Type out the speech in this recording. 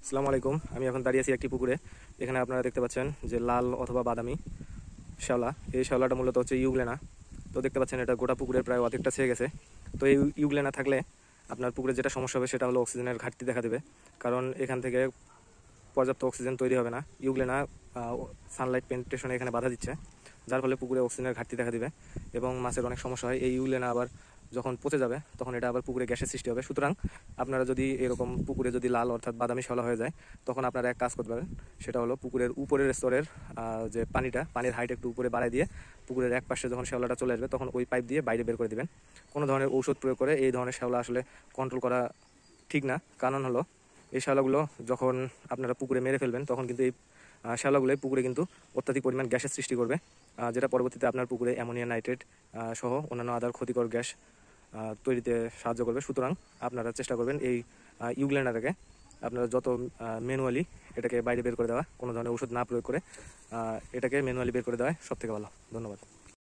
আসসালামু আলাইকুম। আমি এখন দাঁড়িয়ে আছি একটি পুকুরে। এখানে আপনারা দেখতে পাচ্ছেন যে লাল অথবা বাদামি শ্যাওলা। এই শ্যাওলাটা মূলত হচ্ছে ইউগ্লেনা। তো দেখতে পাচ্ছেন এটা গোটা পুকুরের প্রায় অর্ধেকটা ছেয়ে গেছে। তো এই ইউগ্লেনা থাকলে আপনার পুকুরে যেটা সমস্যা হবে সেটা হলো অক্সিজেনের ঘাটতি দেখা দেবে। কারণ এখান থেকে পর্যাপ্ত অক্সিজেন তৈরি হবে না। ইউগ্লেনা সানলাইট পেনিট্রেশনে এখানে বাধা দিচ্ছে, যার ফলে পুকুরে অক্সিজেনের ঘাটতি দেখা দিবে এবং মাছের অনেক সমস্যা হয়। এই ইউগ্লেনা আবার যখন পচে যাবে তখন এটা আবার পুকুরে গ্যাসের সৃষ্টি হবে। সুতরাং আপনারা যদি এরকম পুকুরে যদি লাল অর্থাৎ বাদামি শ্যাওলা হয়ে যায়, তখন আপনারা এক কাজ করতে পারেন, সেটা হলো পুকুরের উপরের স্তরের যে পানির হাইট একটু উপরে বাড়ায় দিয়ে পুকুরের এক পাশে যখন শ্যাওলাটা চলে আসবে তখন ওই পাইপ দিয়ে বাইরে বের করে দিবেন। কোনো ধরনের ঔষধ প্রয়োগ করে এই ধরনের শ্যাওলা আসলে কন্ট্রোল করা ঠিক না। কারণ হলো এই শ্যাওলাগুলো যখন আপনারা পুকুরে মেরে ফেলবেন তখন কিন্তু এই শ্যাওলাগুলো পুকুরে কিন্তু অত্যাধিক পরিমাণ গ্যাসের সৃষ্টি করবে, যেটা পরবর্তীতে আপনার পুকুরে অ্যামোনিয়া নাইট্রেট সহ অন্যান্য আদার ক্ষতিকর গ্যাস তৈরিতে সাহায্য করবে। সুতরাং আপনারা চেষ্টা করবেন এই ইউগ্লেনাটাকে আপনারা যত ম্যানুয়ালি এটাকে বাইরে বের করে দেওয়া, কোনো ধরনের ওষুধ না প্রয়োগ করে এটাকে ম্যানুয়ালি বের করে দেওয়া সব থেকে ভালো। ধন্যবাদ।